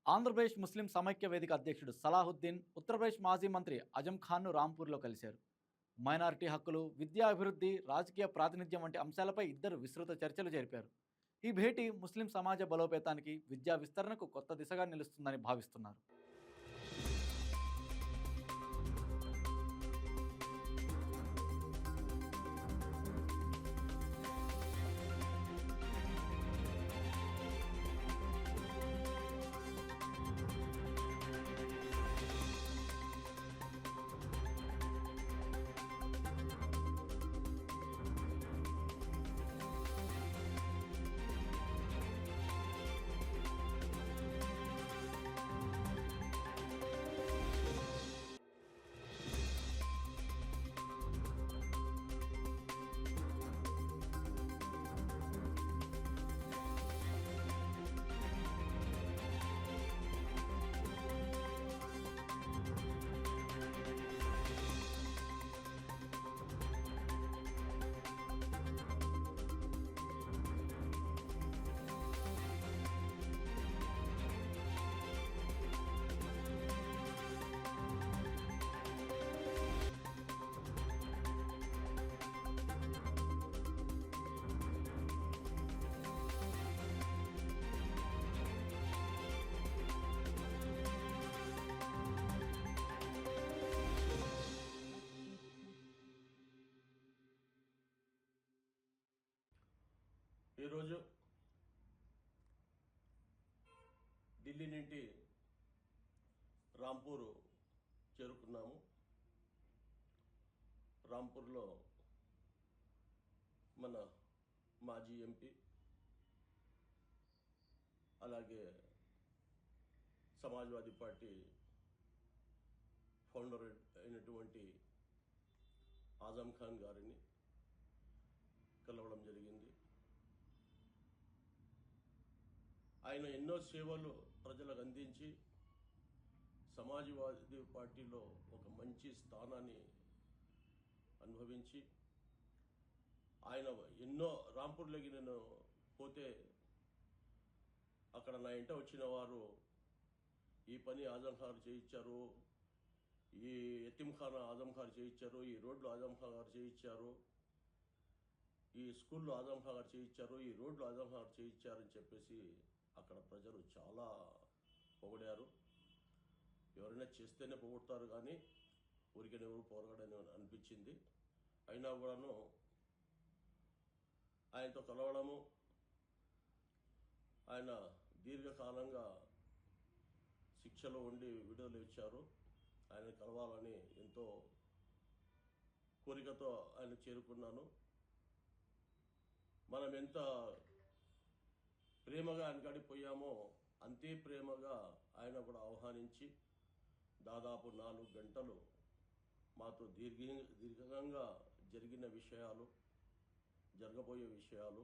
ఆంధ్రప్రదేశ్ ముస్లిం సమైక్య వేదిక అధ్యక్షుడు సలాహుద్దీన్, ఉత్తరప్రదేశ్ మాజీ మంత్రి అజం ఖాన్‌ను రాంపూర్‌లో కలిశారు. మైనారిటీ హక్కులు, విద్యా అభివృద్ధి, రాజకీయ ప్రాతినిధ్యం వంటి అంశాలపై ఇద్దరు విస్తృత చర్చలు జరిపారు. ఈ భేటీ ముస్లిం సమాజ బలోపేతానికి, విద్యా విస్తరణకు కొత్త దిశగా నిలుస్తుందని భావిస్తున్నారు. ఈరోజు ఢిల్లీ నుండి రాంపూర్ చేరుకున్నాము. రాంపూర్లో మన మాజీ ఎంపీ, అలాగే సమాజ్వాదీ పార్టీ ఫౌండర్ అయినటువంటి ఆజం ఖాన్ గారిని కలవడం జరిగింది. ఆయన ఎన్నో సేవలు ప్రజలకు అందించి సమాజ్వాదీ పార్టీలో ఒక మంచి స్థానాన్ని అనుభవించి, ఆయన ఎన్నో రాంపూర్లోకి నేను పోతే అక్కడ నా ఇంట వచ్చిన వారు ఈ పని ఆజం ఖాన్ చేయించారు, ఈ యతీంఖానా ఆజం ఖాన్ చేయించారు, ఈ రోడ్లు ఆజం ఖాన్ గారు చేయించారు, ఈ స్కూల్లో ఆజం ఖాన్ గారు చేయించారు, ఈ రోడ్లు ఆజం ఖాన్ గారు చేయించారని చెప్పేసి అక్కడ ప్రజలు చాలా పొగిడారు. ఎవరైనా చేస్తేనే పొగుడతారు కానీ ఊరికనే ఎవరు పొగడని అనిపించింది. అయినా కూడాను ఆయనతో కలవడము, ఆయన దీర్ఘకాలంగా శిక్షలో ఉండి విడుదల ఇచ్చారు. ఆయన కలవాలని ఎంతో కోరికతో ఆయన చేరుకున్నాను. మనం ఎంత ప్రేమగా ఆయన కాడికి పోయామో అంతే ప్రేమగా ఆయన కూడా ఆహ్వానించి దాదాపు 4 గంటలు మాతో దీర్ఘంగా జరిగిన విషయాలు, జరగబోయే విషయాలు,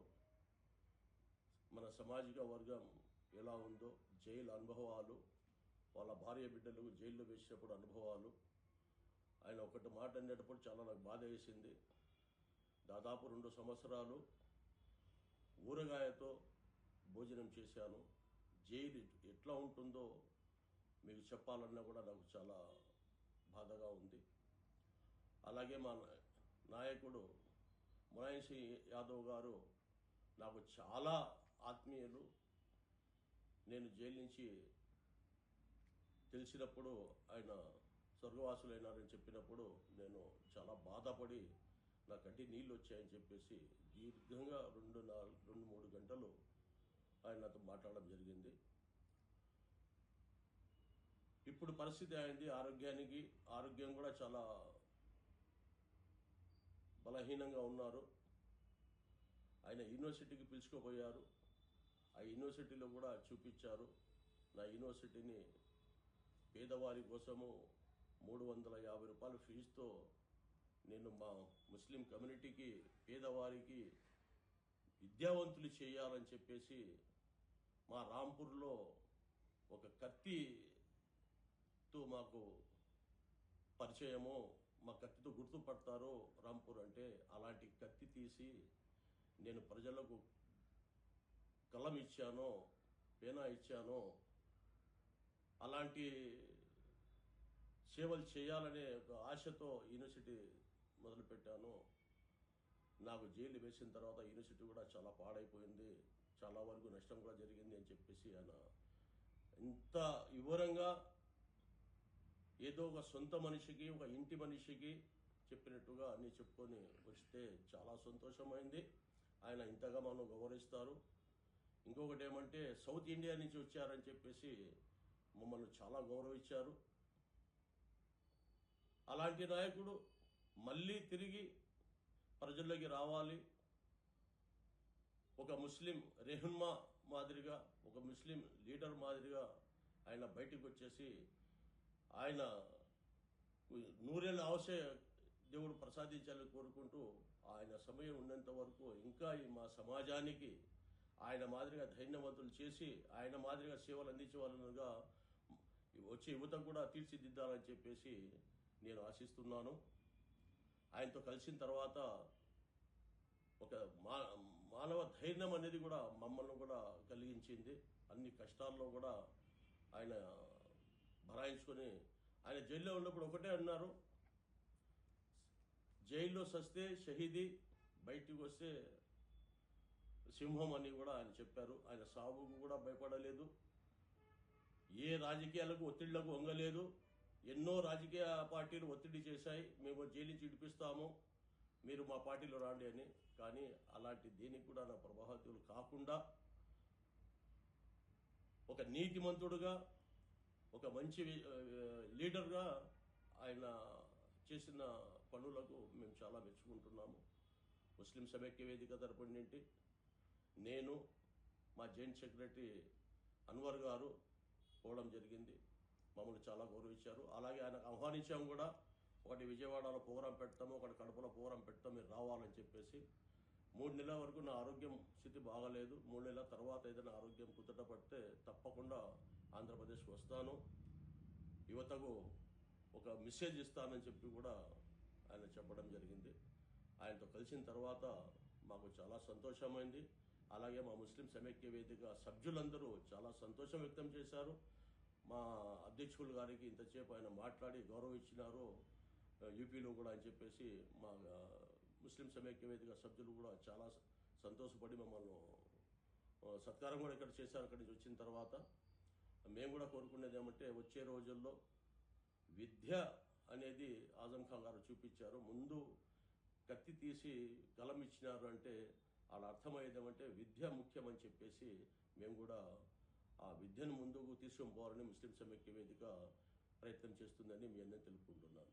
మన సామాజిక వర్గం ఎలా ఉందో, జైలు అనుభవాలు, వాళ్ళ భార్య బిడ్డలు జైల్లో వేసినప్పుడు అనుభవాలు, ఆయన ఒకటి మాట అనేటప్పుడు చాలా నాకు బాధ వేసింది. దాదాపు 2 సంవత్సరాలు ఊరగాయతో భోజనం చేశాను. జైలు ఎట్లా ఉంటుందో మీకు చెప్పాలన్నా కూడా నాకు చాలా బాధగా ఉంది. అలాగే మా నాయకుడు ములాయం సింగ్ యాదవ్ గారు నాకు చాలా ఆత్మీయులు. నేను జైలు నుంచి తెలిసినప్పుడు ఆయన స్వర్గవాసులైనారని చెప్పినప్పుడు నేను చాలా బాధపడి నా కంటి నీళ్ళు వచ్చాయని చెప్పేసి దీర్ఘంగా 2-3 గంటలు ఆయన నాతో మాట్లాడడం జరిగింది. ఇప్పుడు పరిస్థితి అయింది, ఆరోగ్యం కూడా చాలా బలహీనంగా ఉన్నారు. ఆయన యూనివర్సిటీకి పిలుచుకుపోయారు. ఆ యూనివర్సిటీలో కూడా చూపించారు. నా యూనివర్సిటీని పేదవారి కోసము 350 రూపాయల ఫీజుతో నేను మా ముస్లిం కమ్యూనిటీకి, పేదవారికి విద్యావంతులు చేయాలని చెప్పేసి మా రాంపూర్లో ఒక కత్తితో మాకు పరిచయము, మా కత్తితో గుర్తుపడతారు రాంపూర్ అంటే. అలాంటి కత్తి తీసి నేను ప్రజలకు కలం ఇచ్చాను, పేనా ఇచ్చాను. అలాంటి సేవలు చేయాలనే ఒక ఆశతో యూనివర్సిటీ మొదలుపెట్టాను. నాకు జైలు వేసిన తర్వాత యూనివర్సిటీ కూడా చాలా పాడైపోయింది, చాలా వరకు నష్టం కూడా జరిగింది అని చెప్పేసి ఆయన ఇంత వివరంగా ఏదో ఒక సొంత మనిషికి, ఒక ఇంటి మనిషికి చెప్పినట్టుగా అన్నీ చెప్పుకొని వస్తే చాలా సంతోషమైంది. ఆయన ఇంతగా మనం గౌరవిస్తారు. ఇంకొకటి ఏమంటే సౌత్ ఇండియా నుంచి వచ్చారని చెప్పేసి మమ్మల్ని చాలా గౌరవించారు. అలాంటి నాయకుడు మళ్ళీ తిరిగి ప్రజల్లోకి రావాలి. ఒక ముస్లిం రెహన్మా మాదిరిగా, ఒక ముస్లిం లీడర్ మాదిరిగా ఆయన బయటికి వచ్చేసి ఆయన నూరేళ్ళ ఆశయ దేవుడు ప్రసాదించాలని కోరుకుంటూ ఆయన సమయం ఉన్నంత వరకు ఇంకా ఈ మా సమాజానికి ఆయన మాదిరిగా ధైర్యవంతులు చేసి ఆయన మాదిరిగా సేవలు అందించే వాళ్ళనుగా వచ్చే యువత కూడా తీర్చిదిద్దాలని చెప్పేసి నేను ఆశిస్తున్నాను. ఆయనతో కలిసిన తర్వాత ఒక మానవ ధైర్యం అనేది కూడా మమ్మల్ని కూడా కలిగించింది. అన్ని కష్టాల్లో కూడా ఆయన భరాయించుకొని ఆయన జైల్లో ఉన్నప్పుడు ఒకటే అన్నారు, జైల్లో సస్తే షహీదీ, బయటికి వస్తే సింహం అని కూడా ఆయన చెప్పారు. ఆయన సావుకు కూడా భయపడలేదు, ఏ రాజకీయాలకు ఒత్తిళ్లకు వంగలేదు. ఎన్నో రాజకీయ పార్టీలు ఒత్తిడి చేశాయి, మేము జైలు నుంచి విడిపిస్తాము, మీరు మా పార్టీలో రాండి అని. కానీ అలాంటి దేనికి కూడా నా ప్రభావితులు కాకుండా ఒక నీతిమంతుడుగా, ఒక మంచి లీడర్గా ఆయన చేసిన పనులకు మేము చాలా మెచ్చుకుంటున్నాము. ముస్లిం సమైక్య వేదిక తరపున నుండి నేను, మా జాయింట్ సెక్రటరీ అన్వర్ గారు పోవడం జరిగింది. మమ్మల్ని చాలా గౌరవించారు. అలాగే ఆయనకు ఆహ్వానించాము కూడా. ఒకటి విజయవాడలో ప్రోగ్రాం పెడతాము, ఒకటి కడపలో ప్రోగ్రాం పెడతాం, మీరు రావాలని చెప్పేసి. 3 నెలల వరకు నా ఆరోగ్యం స్థితి బాగలేదు. 3 నెలల తర్వాత ఏదైనా ఆరోగ్యం కుదుట పడితే తప్పకుండా ఆంధ్రప్రదేశ్కి వస్తాను, యువతకు ఒక మెసేజ్ ఇస్తానని చెప్పి కూడా ఆయన చెప్పడం జరిగింది. ఆయనతో కలిసిన తర్వాత మాకు చాలా సంతోషమైంది. అలాగే మా ముస్లిం సమైక్య వేదిక సభ్యులందరూ చాలా సంతోషం వ్యక్తం చేశారు. మా అధ్యక్షులు గారికి ఇంతసేపు ఆయన మాట్లాడి గౌరవించినారు యూపీలో కూడా అని చెప్పేసి మా ముస్లిం సమైక్య వేదిక సభ్యులు కూడా చాలా సంతోషపడి మమ్మల్ని సత్కారం కూడా ఇక్కడ చేశారు. అక్కడి నుంచి వచ్చిన తర్వాత మేము కూడా కోరుకునేది ఏమంటే వచ్చే రోజుల్లో విద్య అనేది ఆజం ఖాన్ గారు చూపించారు. ముందు కత్తి తీసి కలం ఇచ్చినారు అంటే వాళ్ళ అర్థమయ్యేది ఏమంటే విద్య ముఖ్యమని చెప్పేసి మేము కూడా ఆ విద్యను ముందుకు తీసుకొని పోవాలని ముస్లిం సమైక్య వేదిక ప్రయత్నం చేస్తుందని మీ అందరినీ తెలుపుకుంటున్నాను.